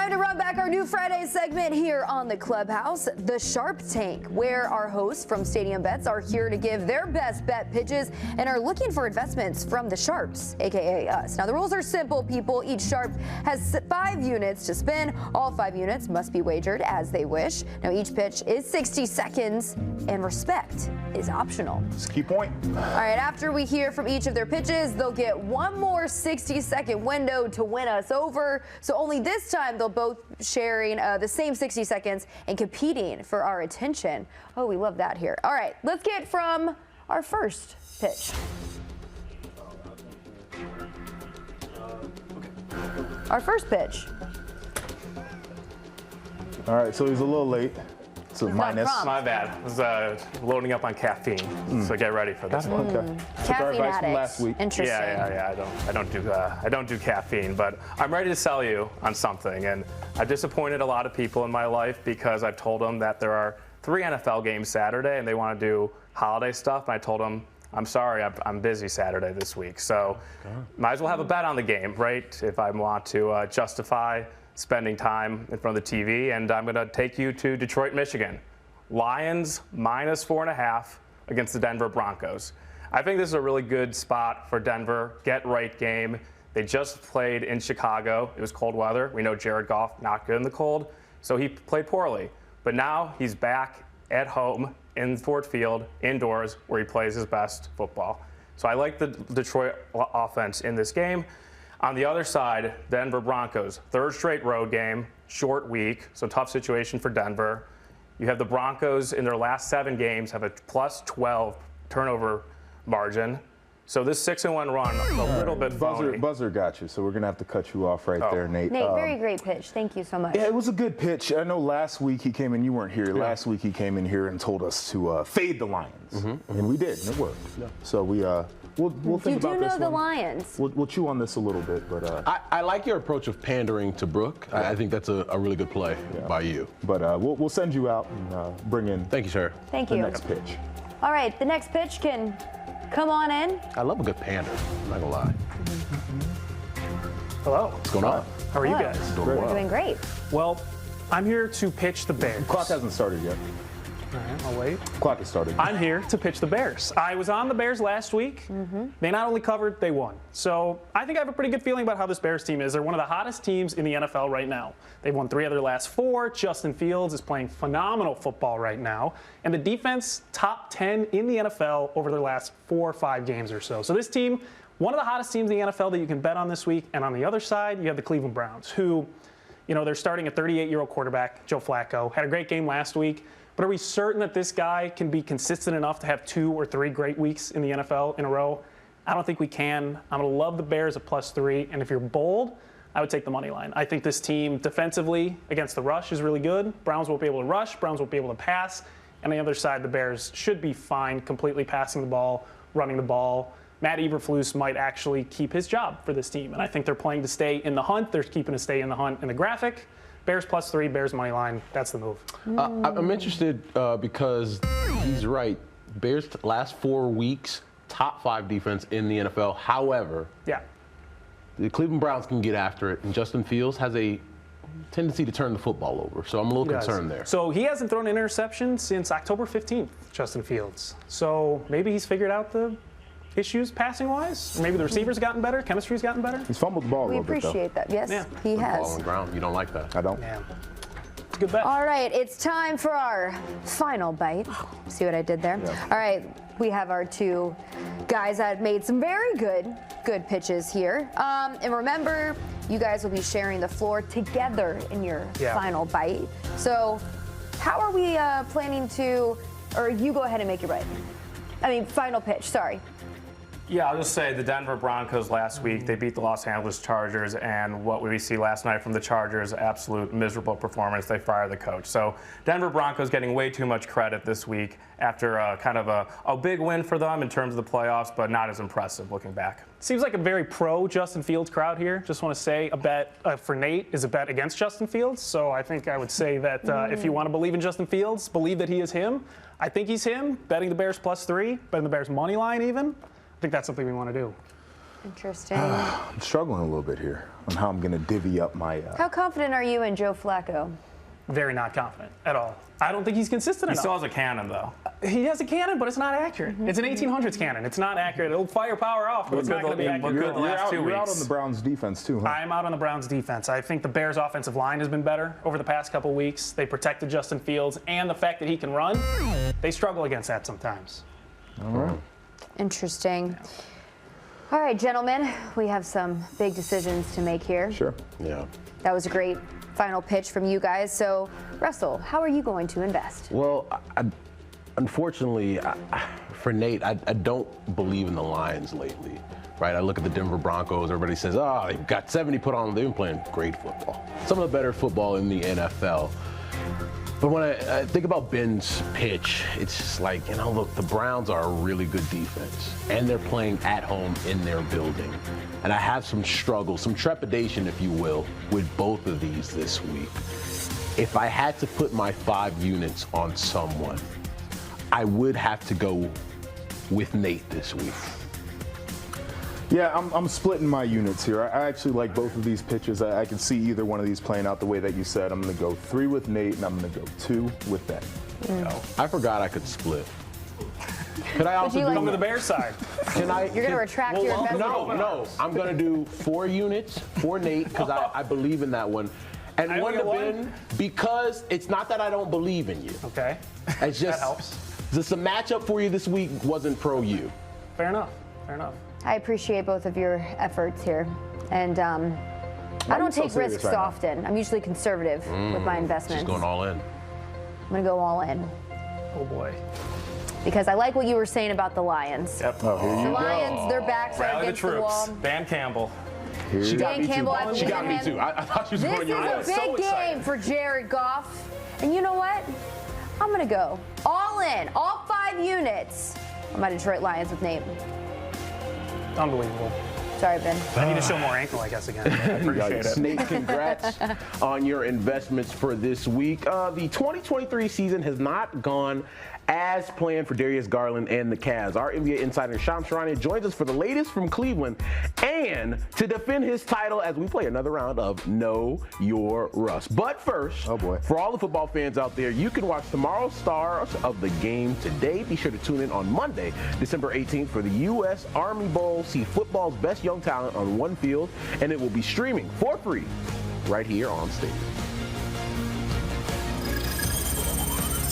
time to run back our new Friday segment here on the Clubhouse, the Sharp Tank, where our hosts from Stadium Bets are here to give their best bet pitches and are looking for investments from the Sharps, aka us. Now, the rules are simple, people. Each Sharp has 5 units to spin. All 5 units must be wagered as they wish. Now, each pitch is 60 seconds, and respect is optional. That's a key point. All right, after we hear from each of their pitches, they'll get one more 60-second window to win us over. So only this time they'll both sharing the same 60 seconds and competing for our attention. Oh, we love that here. All right, let's get from our first pitch. Our first pitch. All right, so he's a little late. So minus. My bad. I was loading up on caffeine, so get ready for this one. Okay. Took our advice from last week. Interesting. Yeah. I don't do caffeine, but I'm ready to sell you on something. And I've disappointed a lot of people in my life because I've told them that there are 3 NFL games Saturday and they want to do holiday stuff. And I told them, I'm sorry, I'm busy Saturday this week. So might as well have a bet on the game, right? If I want to justify spending time in front of the TV, and I'm going to take you to Detroit, Michigan. Lions minus 4.5 against the Denver Broncos. I think this is a really good spot for Denver. Get right game. They just played in Chicago. It was cold weather. We know Jared Goff not good in the cold, so he played poorly. But now he's back at home in Ford Field, indoors, where he plays his best football. So I like the Detroit offense in this game. On the other side, Denver Broncos, 3rd straight road game, short week, so tough situation for Denver. You have the Broncos in their last 7 games have a plus 12 turnover margin. So this 6-1 run, a little bit phony. Buzzer got you, so we're going to have to cut you off right there, Nate. Nate, very great pitch. Thank you so much. Yeah, it was a good pitch. I know last week he came in, you weren't here. Yeah. Last week he came in here and told us to fade the Lions. And we did, and it worked. Yeah. So we'll think about this one. You do know the Lions. We'll chew on this a little bit, but I like your approach of pandering to Brooke. Yeah. I think that's a really good play by you. But we'll send you out and bring in. Thank you, sir. Thank you. The next pitch. All right, the next pitch can come on in. I love a good pander. I'm not gonna lie. Hello. What's going on? How are you guys? We're doing great. Well, I'm here to pitch the Bears. Clock hasn't started yet. All right, I'll wait. Clock has started. I'm here to pitch the Bears. I was on the Bears last week. They not only covered, they won. So I think I have a pretty good feeling about how this Bears team is. They're one of the hottest teams in the NFL right now. They've won 3 of their last 4. Justin Fields is playing phenomenal football right now. And the defense, top 10 in the NFL over their last 4 or 5 games or so. So this team, one of the hottest teams in the NFL that you can bet on this week. And on the other side, you have the Cleveland Browns, who, they're starting a 38-year-old quarterback, Joe Flacco. Had a great game last week. But are we certain that this guy can be consistent enough to have 2 or 3 great weeks in the NFL in a row? I don't think we can. I'm going to love the Bears at +3. And if you're bold, I would take the money line. I think this team defensively against the rush is really good. Browns won't be able to rush. Browns won't be able to pass. And on the other side, the Bears should be fine completely passing the ball, running the ball. Matt Eberflus might actually keep his job for this team. And I think they're playing to stay in the hunt. They're keeping to stay in the hunt in the graphic. Bears +3, Bears money line. That's the move. I'm interested because he's right. Bears last 4 weeks, top 5 defense in the NFL. However, the Cleveland Browns can get after it, and Justin Fields has a tendency to turn the football over. So I'm a little concerned there. So he hasn't thrown an interception since October 15th, Justin Fields. So maybe he's figured out the issues passing-wise? Maybe the receivers gotten better, chemistry's gotten better? He's fumbled the ball a little bit, though. We appreciate that. Yes, he has. Ball on the ground. You don't like that. I don't. Yeah. It's a good bet. All right, it's time for our final bite. See what I did there? Yeah. All right, we have our 2 guys that made some very good pitches here. And remember, you guys will be sharing the floor together in your final bite. So how are we planning to, or you go ahead and make your bite. Final pitch, sorry. Yeah, I'll just say the Denver Broncos last week, they beat the Los Angeles Chargers, and what we see last night from the Chargers, absolute miserable performance. They fire the coach. So Denver Broncos getting way too much credit this week after kind of a big win for them in terms of the playoffs, but not as impressive looking back. Seems like a very pro Justin Fields crowd here. Just want to say a bet for Nate is a bet against Justin Fields. So I think I would say that if you want to believe in Justin Fields, believe that he is him. I think he's him. Betting the Bears +3, betting the Bears money line even. I think that's something we want to do. Interesting. I'm struggling a little bit here on how I'm going to divvy up my. How confident are you in Joe Flacco? Very not confident at all. I don't think he's consistent enough. He still has a cannon, though. He has a cannon, but it's not accurate. It's an 1800s cannon. It's not accurate. It'll fire power off, but it's not going to be accurate. You're out on the Browns defense too, huh? I'm out on the Browns defense. I think the Bears offensive line has been better over the past couple weeks. They protected Justin Fields, and the fact that he can run, they struggle against that sometimes. All right. Interesting. All right, gentlemen, we have some big decisions to make here. Sure. Yeah. That was a great final pitch from you guys. So, Russell, how are you going to invest? Well, unfortunately, for Nate, I don't believe in the Lions lately, right? I look at the Denver Broncos. Everybody says, oh, they've got 70 put on. They've been playing great football. Some of the better football in the NFL. But when I think about Ben's pitch, it's just like, look, the Browns are a really good defense, and they're playing at home in their building. And I have some struggle, some trepidation, if you will, with both of these this week. If I had to put my 5 units on someone, I would have to go with Nate this week. Yeah, I'm splitting my units here. I actually like both of these pitches. I can see either one of these playing out the way that you said. I'm going to go 3 with Nate, and I'm going to go 2 with Ben. I forgot I could split. Could I also come to the Bears side? You're going to retract your investment? No. I'm going to do 4 units for Nate because I believe in that one. And one to Ben because it's not that I don't believe in you. Okay. It's just, that helps. Just a matchup for you this week wasn't pro you. Fair enough. I appreciate both of your efforts here. And I don't take risks often. I'm usually conservative with my investments. Just going all in. I'm going to go all in. Oh, boy. Because I like what you were saying about the Lions. Yep. Oh, here you The go. Lions, their backs are Rally the against the troops. wall. Dan Campbell. She got me Campbell, I too. She believe got in me him. too. I thought she was This going is your a way. big game for Jared Goff. And you know what? I'm going to go all in, all 5 units on my Detroit Lions with Nate. Unbelievable. Sorry, Ben. I need to show more ankle, I guess, again. I appreciate it. Nate, congrats on your investments for this week. The 2023 season has not gone as planned for Darius Garland and the Cavs. Our NBA insider Shams Charania joins us for the latest from Cleveland and to defend his title as we play another round of Know Your Russ. But first, for all the football fans out there, you can watch tomorrow's stars of the game today. Be sure to tune in on Monday, December 18th for the U.S. Army Bowl. See football's best young talent on one field, and it will be streaming for free right here on State.